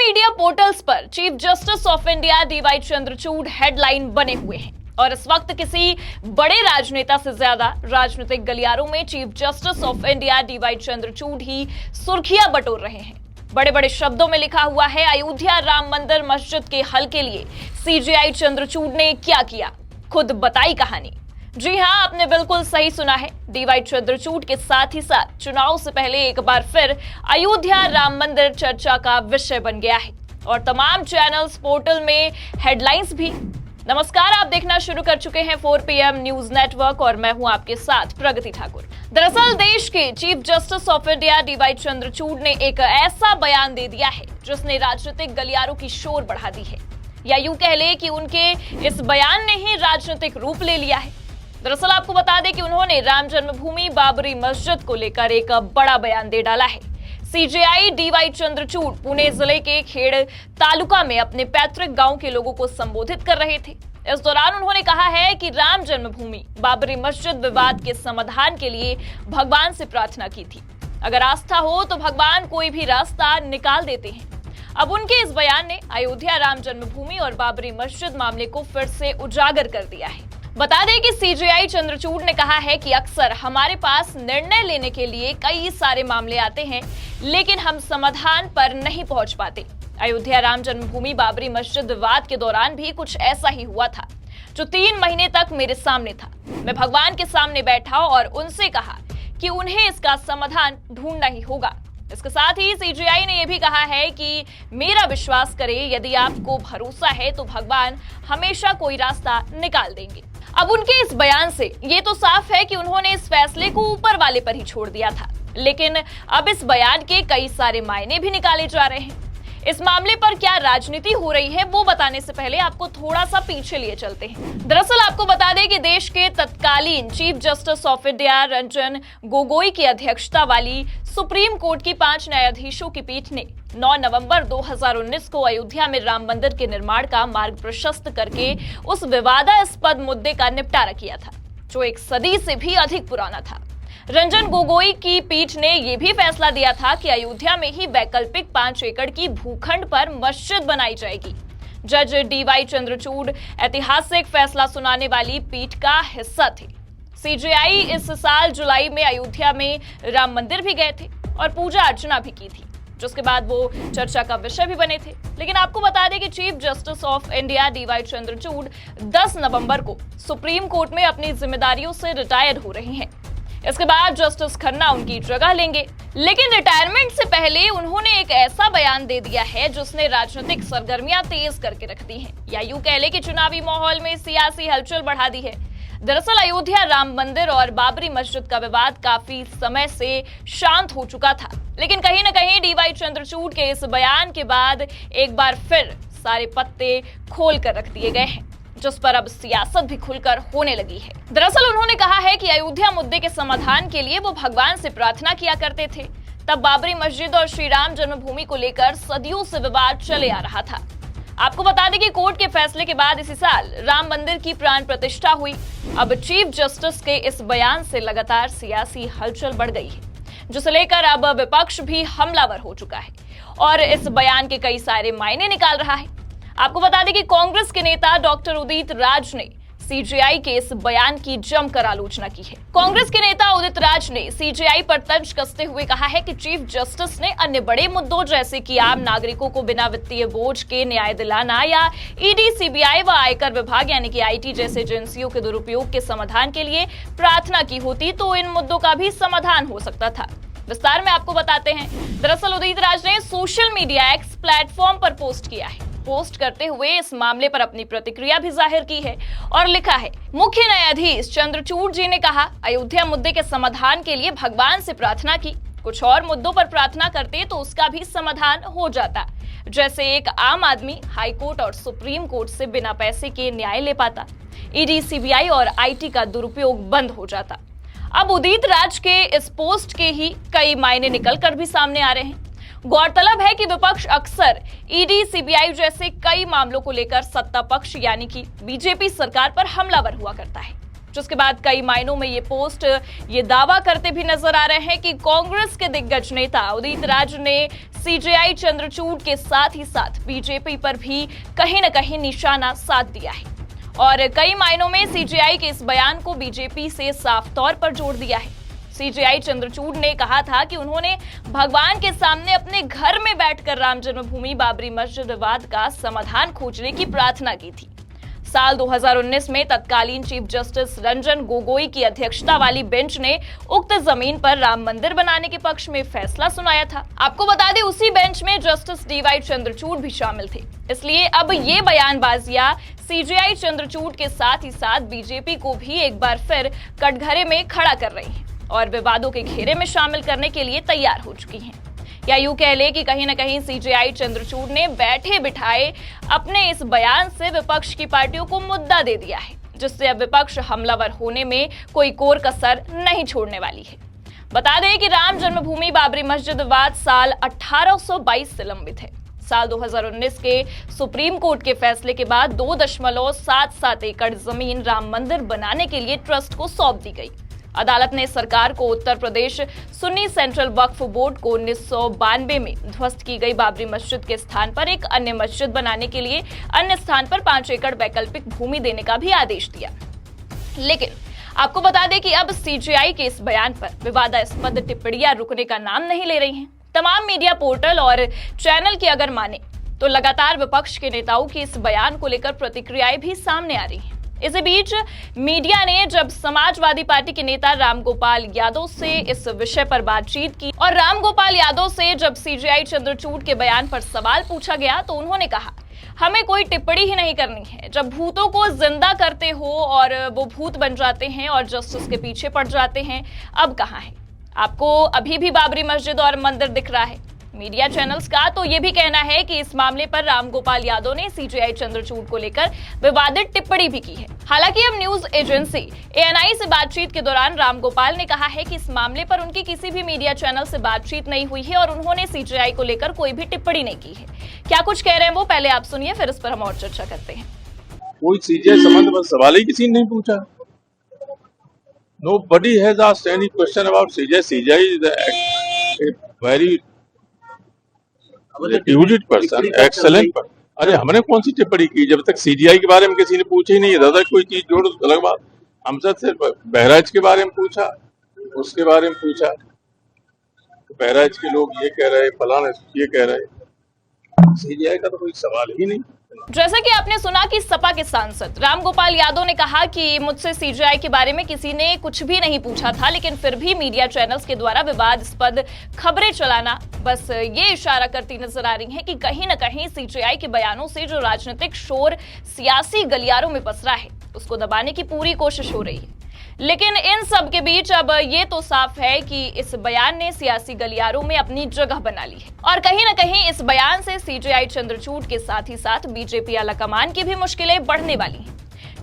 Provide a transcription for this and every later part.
Media portals पर chief justice of India DY Chandrachud headline बने हुए हैं और इस वक्त किसी बड़े राजनेता से ज्यादा राजनीतिक गलियारों में chief justice of India DY Chandrachud ही सुर्खियां बटोर रहे हैं। बड़े बड़े शब्दों में लिखा हुआ है, अयोध्या राम मंदिर मस्जिद के हल के लिए सीजेआई चंद्रचूड़ ने क्या किया, खुद बताई कहानी। जी हां, आपने बिल्कुल सही सुना है। डीवाई चंद्रचूड़ के साथ ही साथ चुनाव से पहले एक बार फिर अयोध्या राम मंदिर चर्चा का विषय बन गया है और तमाम चैनल्स पोर्टल में हेडलाइंस भी। नमस्कार, आप देखना शुरू कर चुके हैं 4 PM न्यूज नेटवर्क और मैं हूं आपके साथ प्रगति ठाकुर। दरअसल देश के chief justice of India DY Chandrachud ने एक ऐसा बयान दे दिया है जिसने राजनीतिक गलियारों की शोर बढ़ा दी है, या यूं कह ले कि उनके इस बयान ने ही राजनीतिक रूप ले लिया है। दरअसल आपको बता दें कि उन्होंने राम जन्मभूमि बाबरी मस्जिद को लेकर एक बड़ा बयान दे डाला है। सीजेआई डीवाई चंद्रचूड़ पुणे जिले के खेड़ तालुका में अपने पैतृक गांव के लोगों को संबोधित कर रहे थे। इस दौरान उन्होंने कहा है कि राम जन्मभूमि बाबरी मस्जिद विवाद के समाधान के लिए भगवान से प्रार्थना की थी। अगर आस्था हो तो भगवान कोई भी रास्ता निकाल देते हैं। अब उनके इस बयान ने अयोध्या राम जन्मभूमि और बाबरी मस्जिद मामले को फिर से उजागर कर दिया है। बता दें कि सीजेआई चंद्रचूड़ ने कहा है कि अक्सर हमारे पास निर्णय लेने के लिए कई सारे मामले आते हैं, लेकिन हम समाधान पर नहीं पहुंच पाते। अयोध्या राम जन्मभूमि बाबरी मस्जिद विवाद के दौरान भी कुछ ऐसा ही हुआ था, जो 3 महीने तक मेरे सामने था। मैं भगवान के सामने बैठा और उनसे कहा कि उन्हें इसका समाधान ढूंढना ही होगा। इसके साथ ही सीजेआई ने यह भी कहा है कि मेरा विश्वास करें, यदि आपको भरोसा है तो भगवान हमेशा कोई रास्ता निकाल देंगे। अब उनके इस बयान से ये तो साफ है कि उन्होंने इस फैसले को ऊपर वाले पर ही छोड़ दिया था, लेकिन अब इस बयान के कई सारे मायने भी निकाले जा रहे हैं। इस मामले पर क्या राजनीति हो रही है वो बताने से पहले आपको थोड़ा सा पीछे लिए चलते हैं। दरअसल आपको बता दें कि देश के तत्कालीन chief justice of India Ranjan Gogoi की अध्यक्षता वाली सुप्रीम कोर्ट की 5 न्यायाधीशों की पीठ ने 9 नवंबर 2019 को अयोध्या में राम मंदिर के निर्माण का मार्ग प्रशस्त करके उस विवादास्पद मुद्दे का निपटारा किया था, जो 1 सदी से भी अधिक पुराना था। रंजन गोगोई की पीठ ने यह भी फैसला दिया था कि अयोध्या में ही वैकल्पिक 5 एकड़ की भूखंड पर मस्जिद बनाई जाएगी। जज डीवाई चंद्रचूड़ ऐतिहासिक फैसला सुनाने वाली पीठ का हिस्सा थे। सीजेआई इस साल जुलाई में अयोध्या में राम मंदिर भी गए थे और पूजा अर्चना भी की थी, जिसके बाद वो चर्चा का विषय भी बने थे। लेकिन आपको बता दें कि chief justice of India DY Chandrachud 10 November को सुप्रीम कोर्ट में अपनी जिम्मेदारियों से रिटायर हो रहे हैं। इसके बाद जस्टिस खन्ना उनकी जगह लेंगे, लेकिन रिटायरमेंट से पहले उन्होंने एक ऐसा बयान दे दिया है जिसने राजनीतिक सरगर्मियां तेज करके रख दी हैं, या यूं कह ले कि चुनावी माहौल में सियासी हलचल बढ़ा दी है। दरअसल अयोध्या राम मंदिर और बाबरी मस्जिद का विवाद काफी समय से शांत हो चुका था, लेकिन कहीं न कहीं डीवाई चंद्रचूड़ के इस बयान के बाद एक बार फिर सारे पत्ते खोल कर रख दिए गए हैं, जिस पर अब सियासत भी खुलकर होने लगी है। दरअसल उन्होंने कहा है कि अयोध्या मुद्दे के समाधान के लिए वो भगवान से प्रार्थना किया करते थे। तब बाबरी मस्जिद और श्री राम जन्मभूमि को लेकर सदियों से विवाद चले आ रहा था। आपको बता दें कि कोर्ट के फैसले के बाद इसी साल राम मंदिर की प्राण प्रतिष्ठा हुई। अब चीफ जस्टिस के इस बयान से लगातार सियासी हलचल बढ़ गई है, जिसे लेकर अब विपक्ष भी हमलावर हो चुका है और इस बयान के कई सारे मायने निकाल रहा है। आपको बता दें कि कांग्रेस के नेता डॉक्टर उदित राज ने सीजेआई के इस बयान की जमकर आलोचना की है। कांग्रेस के नेता उदित राज ने सीजेआई पर तंज कसते हुए कहा है कि चीफ जस्टिस ने अन्य बड़े मुद्दों जैसे कि आम नागरिकों को बिना वित्तीय बोझ के न्याय दिलाना या ईडी, सीबीआई व आयकर विभाग यानी कि आईटी जैसे एजेंसियों के दुरुपयोग के समाधान के लिए प्रार्थना की होती तो इन मुद्दों का भी समाधान हो सकता था। विस्तार में आपको बताते हैं। दरअसल उदित राज ने सोशल मीडिया एक्स प्लेटफॉर्म पर पोस्ट किया है। पोस्ट करते हुए इस मामले पर अपनी प्रतिक्रिया भी जाहिर की है और लिखा है, मुख्य न्यायाधीश चंद्रचूड़ जी ने कहा, अयोध्या मुद्दे के समाधान के लिए भगवान से प्रार्थना की। कुछ और मुद्दों पर प्रार्थना करते तो उसका भी समाधान हो जाता, जैसे एक आम आदमी हाई कोर्ट और सुप्रीम कोर्ट से बिना पैसे के न्याय ले पाता, ईडी, सीबीआई और आईटी का दुरुपयोग बंद हो जाता। अब उदित राज के इस पोस्ट के ही कई मायने निकलकर भी सामने आ रहे हैं। गौरतलब है कि विपक्ष अक्सर ईडी, सीबीआई जैसे कई मामलों को लेकर सत्ता पक्ष यानी कि बीजेपी सरकार पर हमलावर हुआ करता है, जिसके बाद कई मायनों में ये पोस्ट ये दावा करते भी नजर आ रहे हैं कि कांग्रेस के दिग्गज नेता उदित राज ने सीजेआई चंद्रचूड़ के साथ ही साथ बीजेपी पर भी कहीं न कहीं निशाना साध दिया है और कई मायनों में सीजेआई के इस बयान को बीजेपी से साफ तौर पर जोड़ दिया है। सीजेआई चंद्रचूड़ ने कहा था कि उन्होंने भगवान के सामने अपने घर में बैठकर राम जन्मभूमि बाबरी मस्जिद विवाद का समाधान खोजने की प्रार्थना की थी। साल 2019 में तत्कालीन चीफ जस्टिस रंजन गोगोई की अध्यक्षता वाली बेंच ने उक्त जमीन पर राम मंदिर बनाने के पक्ष में फैसला सुनाया था। आपको बता दें, उसी बेंच में जस्टिस डीवाई चंद्रचूड़ भी शामिल थे। इसलिए अब ये बयानबाजियां सीजेआई चंद्रचूड़ के साथ ही साथ बीजेपी को भी एक बार फिर कटघरे में खड़ा कर रही हैं और विवादों के घेरे में शामिल करने के लिए तैयार हो चुकी हैं। या यूं कह ले कि कहीं न कहीं सीजेआई चंद्रचूड़ ने बैठे बिठाए अपने इस बयान से विपक्ष की पार्टियों को मुद्दा दे दिया है, जिससे अब विपक्ष हमलावर होने में कोई कोर कसर नहीं छोड़ने वाली है। बता दें कि राम जन्मभूमि बाबरी मस्जिद विवाद साल 1822 से लंबित है। साल 2019 के सुप्रीम कोर्ट के फैसले के बाद 2.77 एकड़ जमीन राम मंदिर बनाने के लिए ट्रस्ट को सौंप दी गई। अदालत ने सरकार को उत्तर प्रदेश सुन्नी सेंट्रल वक्फ बोर्ड को 1992 में ध्वस्त की गई बाबरी मस्जिद के स्थान पर एक अन्य मस्जिद बनाने के लिए अन्य स्थान पर 5 एकड़ वैकल्पिक भूमि देने का भी आदेश दिया। लेकिन आपको बता दें कि अब सीजेआई के इस बयान पर विवादास्पद टिप्पणियां रुकने का नाम नहीं ले रही हैं। तमाम मीडिया पोर्टल और चैनल की अगर माने तो लगातार विपक्ष के नेताओं के इस बयान को लेकर प्रतिक्रियाएं भी सामने आ रही हैं। इसी बीच मीडिया ने जब समाजवादी पार्टी के नेता रामगोपाल यादव से इस विषय पर बातचीत की और रामगोपाल यादव से जब सीजेआई चंद्रचूड़ के बयान पर सवाल पूछा गया तो उन्होंने कहा, हमें कोई टिप्पणी ही नहीं करनी है। जब भूतों को जिंदा करते हो और वो भूत बन जाते हैं और जस्टिस के पीछे पड़ जाते हैं, अब कहाँ है? आपको अभी भी बाबरी मस्जिद और मंदिर दिख रहा है। मीडिया चैनल्स का तो ये भी कहना है कि इस मामले पर रामगोपाल यादव ने सीजेआई चंद्रचूड़ को लेकर विवादित टिप्पणी भी की है। हालांकि अब न्यूज एजेंसी एएनआई से बातचीत के दौरान रामगोपाल ने कहा है कि इस मामले पर उनकी किसी भी मीडिया चैनल से बातचीत नहीं हुई है और उन्होंने सीजेआई को लेकर कोई भी टिप्पणी नहीं की है। क्या कुछ कह रहे हैं वो पहले आप सुनिए, फिर इस पर हम और चर्चा करते हैं। कोई सीजेआई संबंध पर सवाल ही किसी ने नहीं पूछा। Nobody has asked any question about CJI. CJI is a very erudite person, excellent person. अरे हमने कौन सी टिप्पणी की? जब तक सीजीआई के बारे में किसी ने पूछा ही नहीं, दादा कोई चीज जोड़ो अलग बात। हमसे सिर्फ बहराइच के बारे में पूछा, उसके बारे में पूछा, तो बहराइच के लोग ये कह रहे, फलाना ये कह रहे, सीजीआई का तो कोई सवाल ही नहीं। जैसा कि आपने सुना कि सपा के सांसद रामगोपाल यादव ने कहा कि मुझसे सीजेआई के बारे में किसी ने कुछ भी नहीं पूछा था, लेकिन फिर भी मीडिया चैनल्स के द्वारा विवादास्पद खबरें चलाना बस ये इशारा करती नजर आ रही है कि कहीं न कहीं सीजेआई के बयानों से जो राजनीतिक शोर सियासी गलियारों में पसरा है, उसको दबाने की पूरी कोशिश हो रही है। लेकिन इन सब के बीच अब ये तो साफ है कि इस बयान ने सियासी गलियारों में अपनी जगह बना ली है और कहीं न कहीं इस बयान से सीजेआई चंद्रचूड़ के साथ ही साथ बीजेपी आलाकमान की भी मुश्किलें बढ़ने वाली हैं,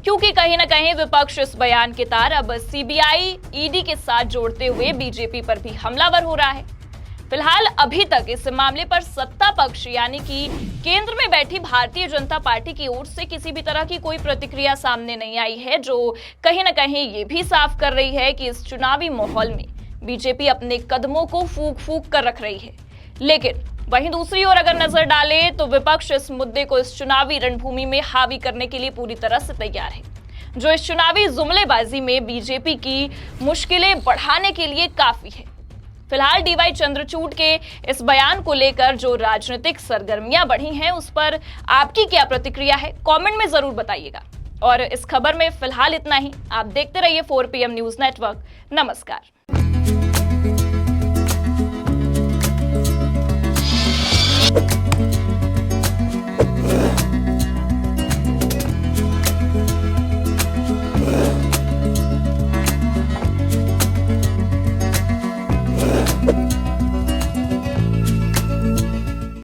क्योंकि कहीं न कहीं विपक्ष इस बयान के तार अब सीबीआई, ईडी के साथ जोड़ते हुए बीजेपी पर भी हमलावर हो रहा है। फिलहाल अभी तक इस मामले पर सत्ता पक्ष यानी कि केंद्र में बैठी भारतीय जनता पार्टी की ओर से किसी भी तरह की कोई प्रतिक्रिया सामने नहीं आई है, जो कहीं न कहीं ये भी साफ कर रही है कि इस चुनावी माहौल में बीजेपी अपने कदमों को फूंक फूंक कर रख रही है। लेकिन वहीं दूसरी ओर अगर नजर डाले तो विपक्ष इस मुद्दे को इस चुनावी रणभूमि में हावी करने के लिए पूरी तरह से तैयार है, जो इस चुनावी जुमलेबाजी में बीजेपी की मुश्किलें बढ़ाने के लिए काफी है। फिलहाल डीवाई चंद्रचूड़ के इस बयान को लेकर जो राजनीतिक सरगर्मियां बढ़ी हैं, उस पर आपकी क्या प्रतिक्रिया है, कमेंट में जरूर बताइएगा। और इस खबर में फिलहाल इतना ही। आप देखते रहिए 4 PM न्यूज नेटवर्क। नमस्कार।